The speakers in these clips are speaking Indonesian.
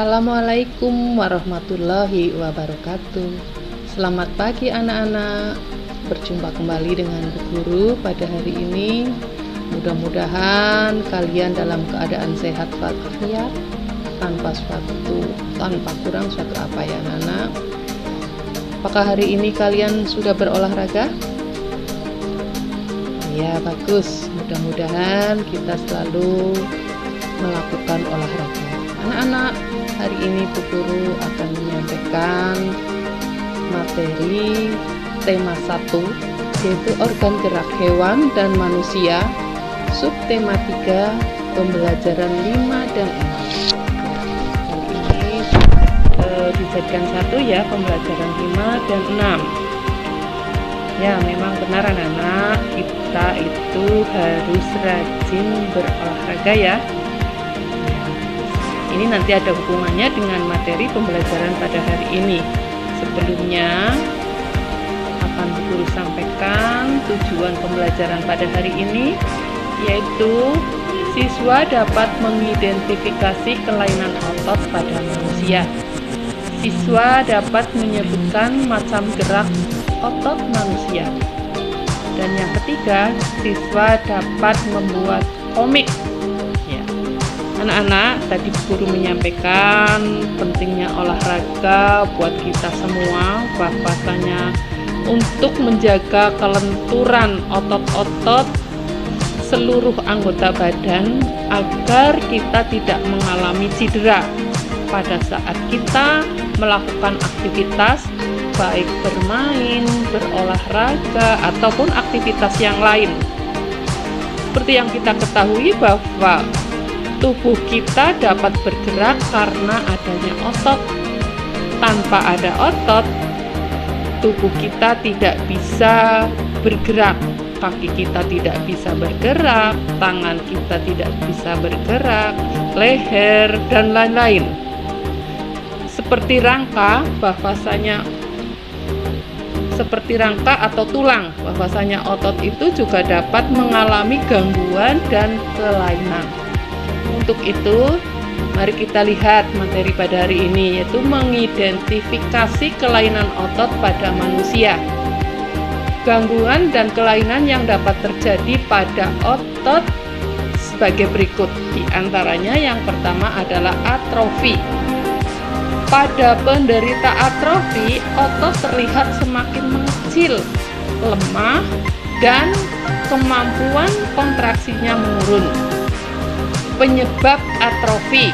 Assalamualaikum warahmatullahi wabarakatuh. Selamat pagi anak-anak. Berjumpa kembali dengan Bu Guru pada hari ini. Mudah-mudahan kalian dalam keadaan sehat walafiat, tanpa kurang suatu apa ya anak-anak. Apakah hari ini kalian sudah berolahraga? Ya, bagus. Mudah-mudahan kita selalu melakukan olahraga. Anak-anak, hari ini Bu Guru akan menyampaikan materi tema 1, yaitu organ gerak hewan dan manusia, subtema 3, pembelajaran 5 dan 6. Hari ini dijadikan 1 ya, pembelajaran 5 dan 6. Ya, memang benar anak-anak, kita itu harus rajin berolahraga ya. Ini nanti ada hubungannya dengan materi pembelajaran pada hari ini. Sebelumnya akan Bu Guru sampaikan tujuan pembelajaran pada hari ini, yaitu siswa dapat mengidentifikasi kelainan otot pada manusia. Siswa dapat menyebutkan macam gerak otot manusia. Dan yang ketiga, siswa dapat membuat komik. Anak-anak, tadi Bu Guru menyampaikan pentingnya olahraga buat kita semua, bahwasanya untuk menjaga kelenturan otot-otot seluruh anggota badan agar kita tidak mengalami cedera pada saat kita melakukan aktivitas baik bermain, berolahraga ataupun aktivitas yang lain. Seperti yang kita ketahui bahwa tubuh kita dapat bergerak karena adanya otot. Tanpa ada otot, tubuh kita tidak bisa bergerak. Kaki kita tidak bisa bergerak, tangan kita tidak bisa bergerak, leher, dan lain-lain. Seperti rangka atau tulang, bahwasanya otot itu juga dapat mengalami gangguan dan kelainan. Untuk itu, mari kita lihat materi pada hari ini, yaitu mengidentifikasi kelainan otot pada manusia. Gangguan dan kelainan yang dapat terjadi pada otot sebagai berikut. Di antaranya yang pertama adalah atrofi. Pada penderita atrofi, otot terlihat semakin mengecil, lemah, dan kemampuan kontraksinya menurun. Penyebab atrofi,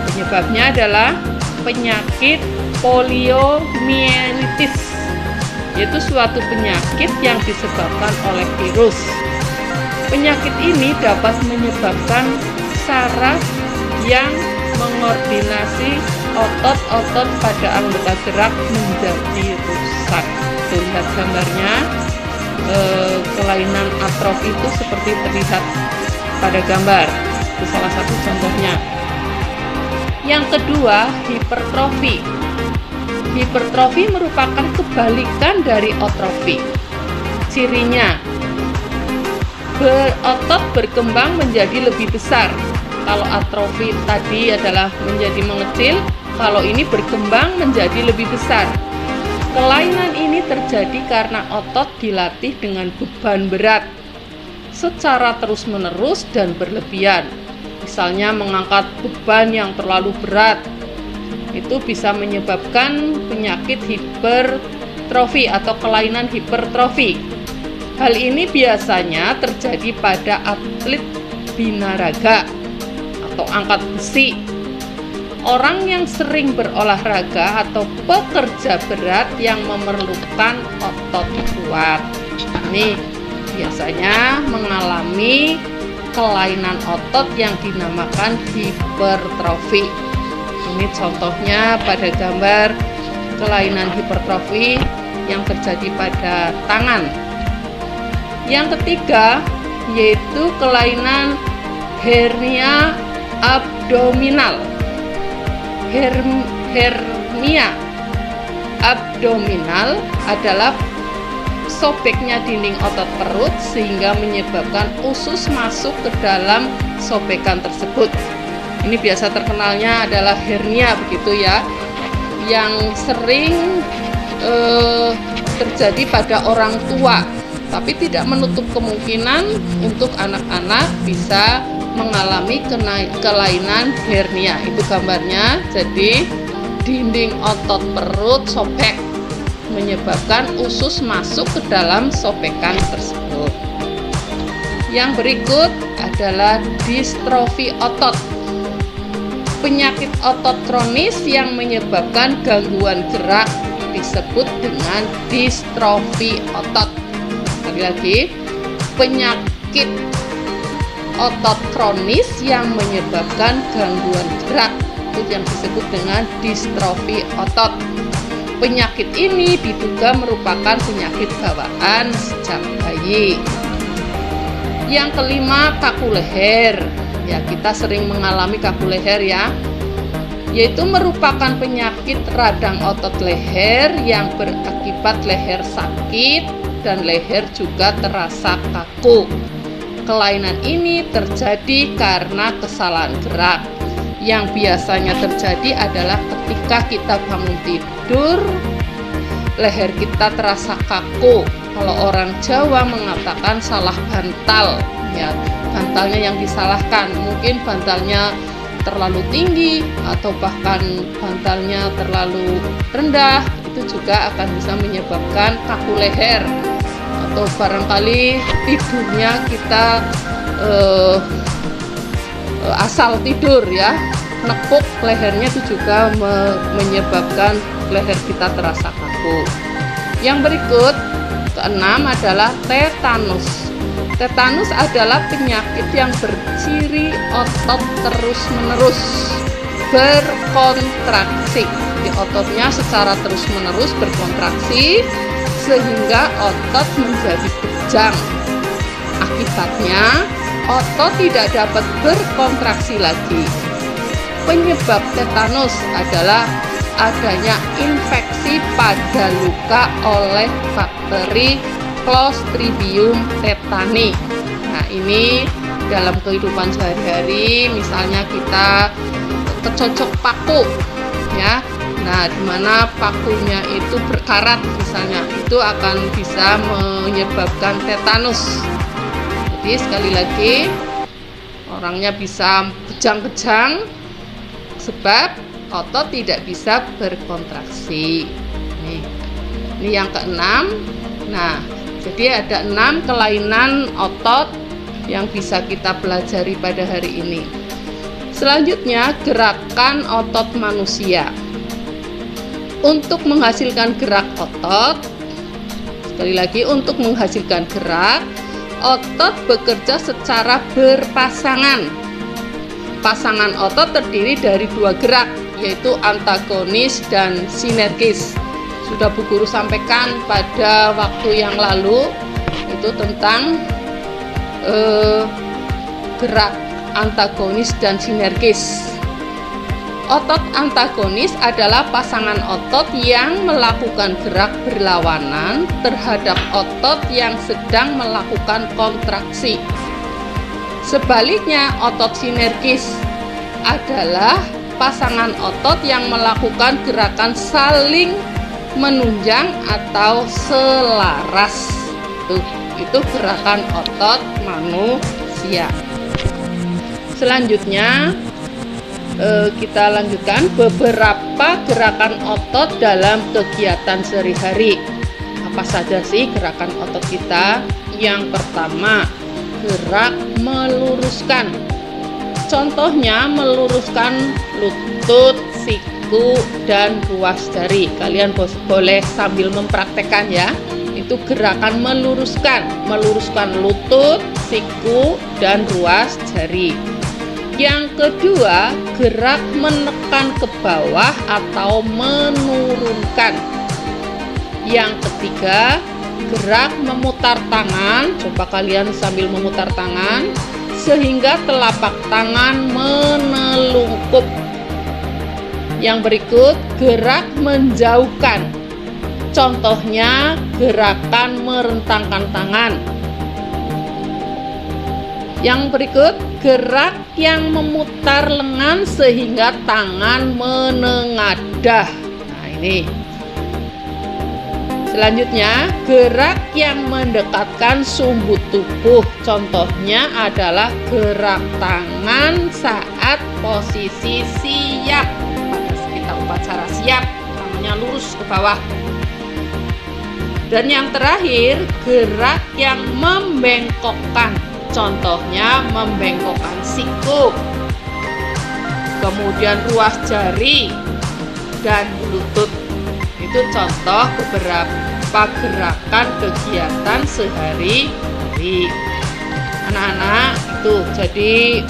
penyebabnya adalah penyakit poliomielitis, yaitu suatu penyakit yang disebabkan oleh virus. Penyakit ini dapat menyebabkan saraf yang mengordinasi otot-otot pada anggota gerak menjadi rusak. Lihat gambarnya, kelainan atrofi itu seperti terlihat pada gambar. Itu salah satu contohnya. Yang kedua, hipertrofi. Hipertrofi merupakan kebalikan dari atrofi. Cirinya, otot berkembang menjadi lebih besar. Kalau atrofi tadi adalah menjadi mengecil, kalau ini berkembang menjadi lebih besar. Kelainan ini terjadi karena otot dilatih dengan beban berat secara terus-menerus dan berlebihan. Misalnya mengangkat beban yang terlalu berat, itu bisa menyebabkan penyakit hipertrofi atau kelainan hipertrofi. Hal ini biasanya terjadi pada atlet binaraga atau angkat besi, orang yang sering berolahraga atau pekerja berat yang memerlukan otot kuat. Ini biasanya mengalami kelainan otot yang dinamakan hipertrofi. Ini contohnya pada gambar kelainan hipertrofi yang terjadi pada tangan. Yang ketiga, yaitu kelainan hernia abdominal. Hernia abdominal adalah sobeknya dinding otot perut sehingga menyebabkan usus masuk ke dalam sobekan tersebut. Ini biasa terkenalnya adalah hernia begitu ya, yang sering terjadi pada orang tua, tapi tidak menutup kemungkinan untuk anak-anak bisa mengalami kelainan hernia. Itu gambarnya. Jadi dinding otot perut sobek menyebabkan usus masuk ke dalam sobekan tersebut. Yang berikut adalah distrofi otot. Penyakit otot kronis yang menyebabkan gangguan gerak disebut dengan distrofi otot. Sekali lagi, penyakit otot kronis yang menyebabkan gangguan gerak itu yang disebut dengan distrofi otot. Penyakit ini diduga merupakan penyakit bawaan sejak bayi. Yang kelima, kaku leher. Ya, kita sering mengalami kaku leher ya, yaitu merupakan penyakit radang otot leher yang berakibat leher sakit dan leher juga terasa kaku. Kelainan ini terjadi karena kesalahan gerak. Yang biasanya terjadi adalah ketika kita bangun tidur, leher kita terasa kaku. Kalau orang Jawa mengatakan salah bantal, ya, bantalnya yang disalahkan. Mungkin bantalnya terlalu tinggi atau bahkan bantalnya terlalu rendah, itu juga akan bisa menyebabkan kaku leher. Atau barangkali tidurnya kita asal tidur ya, nekuk lehernya, itu juga menyebabkan leher kita terasa kaku. Yang berikut, keenam adalah tetanus. Tetanus adalah penyakit yang berciri otot terus-menerus berkontraksi. Di ototnya secara terus-menerus berkontraksi sehingga otot menjadi kejang. Akibatnya, otot tidak dapat berkontraksi lagi. Penyebab tetanus adalah adanya infeksi pada luka oleh bakteri Clostridium tetani. Nah, ini dalam kehidupan sehari-hari, misalnya kita kecocok paku ya. Nah, dimana pakunya itu berkarat misalnya, itu akan bisa menyebabkan tetanus. Jadi sekali lagi, orangnya bisa kejang-kejang sebab otot tidak bisa berkontraksi. Ini yang keenam. Nah, jadi ada 6 kelainan otot yang bisa kita pelajari pada hari ini. Selanjutnya, gerakan otot manusia. Untuk menghasilkan gerak otot, sekali lagi, untuk menghasilkan gerak, otot bekerja secara berpasangan. Pasangan otot terdiri dari 2 gerak, yaitu antagonis dan sinergis. Sudah Bu Guru sampaikan pada waktu yang lalu itu tentang gerak antagonis dan sinergis. Otot antagonis adalah pasangan otot yang melakukan gerak berlawanan terhadap otot yang sedang melakukan kontraksi. Sebaliknya, otot sinergis adalah pasangan otot yang melakukan gerakan saling menunjang atau selaras. Itu gerakan otot manusia. Selanjutnya kita lanjutkan beberapa gerakan otot dalam kegiatan sehari-hari. Apa saja sih gerakan otot kita? Yang pertama, gerak meluruskan. Contohnya meluruskan lutut, siku, dan ruas jari. Kalian boleh sambil mempraktekkan ya. Itu gerakan meluruskan lutut, siku, dan ruas jari. Yang kedua, gerak menekan ke bawah atau menurunkan. Yang ketiga, gerak memutar tangan. Coba kalian sambil memutar tangan sehingga telapak tangan menelungkup. Yang berikut, gerak menjauhkan. Contohnya gerakan merentangkan tangan. Yang berikut, gerak yang memutar lengan sehingga tangan menengadah. Nah, ini. Selanjutnya, gerak yang mendekatkan sumbu tubuh. Contohnya adalah gerak tangan saat posisi siap. Pada kita upacara siap, tangannya lurus ke bawah. Dan yang terakhir, gerak yang membengkokkan. Contohnya membengkokkan siku, kemudian ruas jari dan lutut. Itu contoh beberapa gerakan kegiatan sehari-hari anak-anak. Itu jadi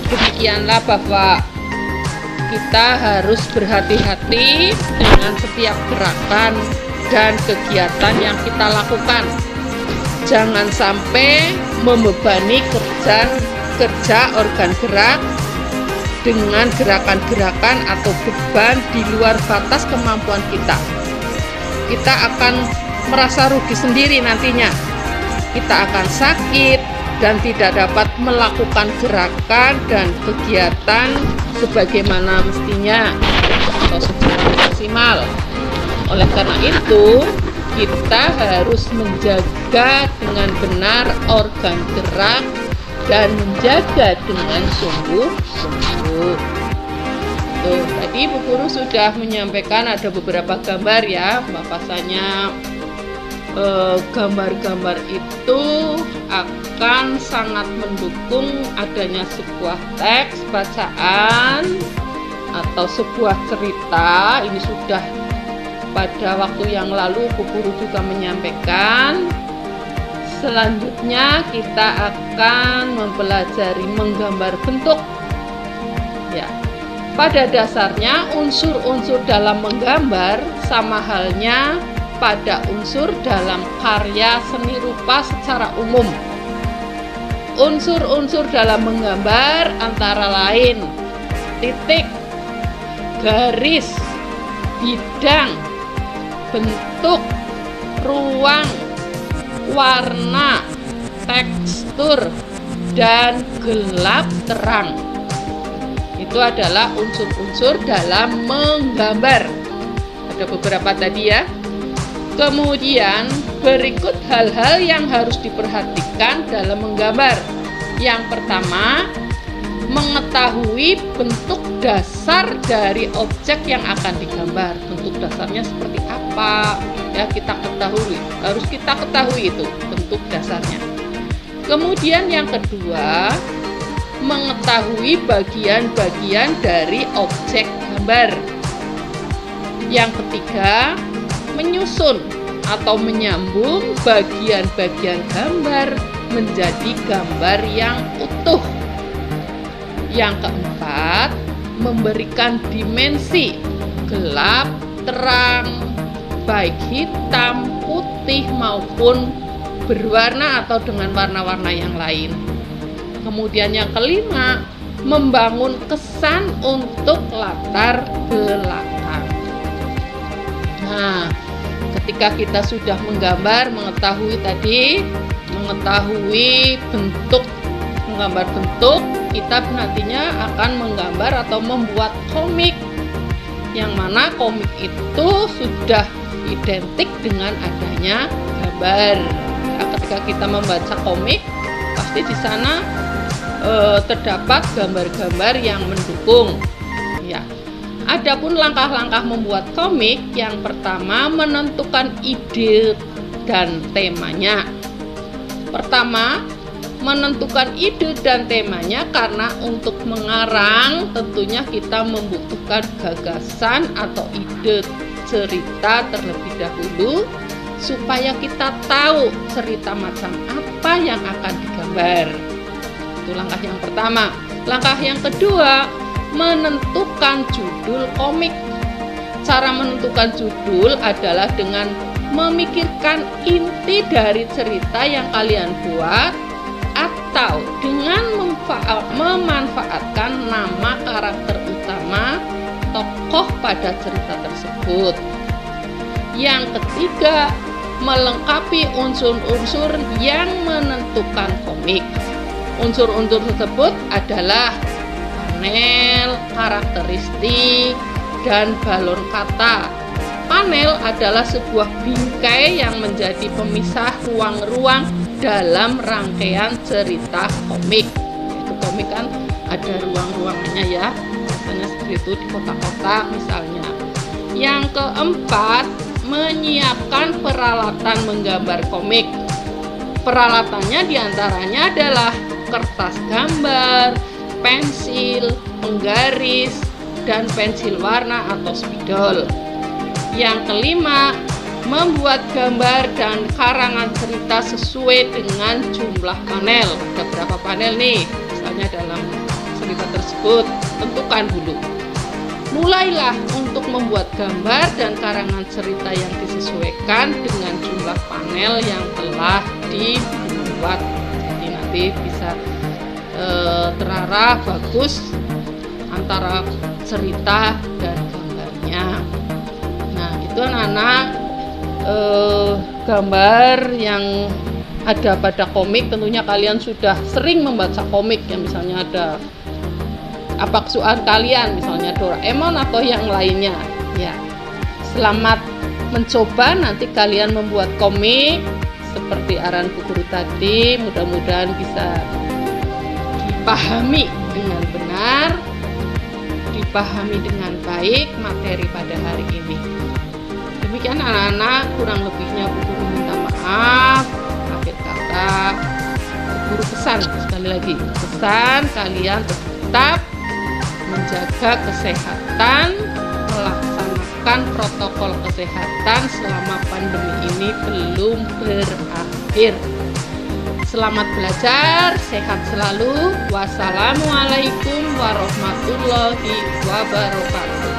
demikianlah bahwa kita harus berhati-hati dengan setiap gerakan dan kegiatan yang kita lakukan. Jangan sampai membebani kerja organ gerak dengan gerakan-gerakan atau beban di luar batas kemampuan kita. Kita akan merasa rugi sendiri nantinya. Kita akan sakit dan tidak dapat melakukan gerakan dan kegiatan sebagaimana mestinya atau secara maksimal. Oleh karena itu, kita harus menjaga dengan benar organ gerak dan menjaga dengan sungguh-sungguh. Tadi Bu Guru sudah menyampaikan ada beberapa gambar ya, bahwasanya gambar-gambar itu akan sangat mendukung adanya sebuah teks bacaan atau sebuah cerita. Ini sudah pada waktu yang lalu Bu Guru juga menyampaikan. Selanjutnya kita akan mempelajari menggambar bentuk. Ya. Pada dasarnya unsur-unsur dalam menggambar sama halnya pada unsur dalam karya seni rupa secara umum. Unsur-unsur dalam menggambar antara lain titik, garis, bidang, bentuk, ruang, warna, tekstur, dan gelap terang. Itu adalah unsur-unsur dalam menggambar. Ada beberapa tadi ya. Kemudian berikut hal-hal yang harus diperhatikan dalam menggambar. Yang pertama, mengetahui bentuk dasar dari objek yang akan digambar. Bentuk dasarnya seperti apa? Ya, harus kita ketahui itu bentuk dasarnya. Kemudian yang kedua, mengetahui bagian-bagian dari objek gambar. Yang ketiga, menyusun atau menyambung bagian-bagian gambar menjadi gambar yang utuh. Yang keempat, memberikan dimensi gelap, terang, baik hitam, putih maupun berwarna atau dengan warna-warna yang lain. Kemudian yang kelima, membangun kesan untuk latar belakang. Nah, ketika kita sudah menggambar, mengetahui bentuk, menggambar bentuk, kita nantinya akan menggambar atau membuat komik, yang mana komik itu sudah identik dengan adanya gambar. Nah, ketika kita membaca komik, pasti di sana terdapat gambar-gambar yang mendukung. Ya. Adapun langkah-langkah membuat komik, yang pertama menentukan ide dan temanya. Pertama, menentukan ide dan temanya karena untuk mengarang tentunya kita membutuhkan gagasan atau ide cerita terlebih dahulu supaya kita tahu cerita macam apa yang akan digambar. Itu langkah yang pertama. Langkah yang kedua, menentukan judul komik. Cara menentukan judul adalah dengan memikirkan inti dari cerita yang kalian buat atau dengan memanfaatkan nama karakter utama tokoh pada cerita tersebut. Yang ketiga, melengkapi unsur-unsur yang menentukan komik. Unsur-unsur tersebut adalah panel, karakteristik, dan balon kata. Panel adalah sebuah bingkai yang menjadi pemisah ruang-ruang dalam rangkaian cerita komik. Itu komik kan ada ruang-ruangannya ya, biasanya seperti itu di kotak-kotak misalnya. Yang keempat, menyiapkan peralatan menggambar komik. Peralatannya diantaranya adalah kertas gambar, pensil, penggaris, dan pensil warna atau spidol. Yang kelima, membuat gambar dan karangan cerita sesuai dengan jumlah panel. Ada berapa panel nih? Misalnya dalam cerita tersebut, tentukan dulu. Mulailah untuk membuat gambar dan karangan cerita yang disesuaikan dengan jumlah panel yang telah dibuat. Jadi nanti bisa terarah bagus antara cerita dan gambarnya. Nah, itu anak-anak gambar yang ada pada komik. Tentunya kalian sudah sering membaca komik yang misalnya ada apa kesukaan kalian, misalnya Doraemon atau yang lainnya ya. Selamat mencoba nanti kalian membuat komik seperti arahan Bu Guru tadi. Mudah-mudahan bisa dipahami dengan benar, dipahami dengan baik materi pada hari ini. Demikian anak-anak, kurang lebihnya Bu Guru minta maaf. Akhir kata Bu Guru pesan sekali lagi, pesan kalian tetap menjaga kesehatan, melaksanakan protokol kesehatan selama pandemi ini belum berakhir. Selamat belajar, sehat selalu. Wassalamualaikum warahmatullahi wabarakatuh.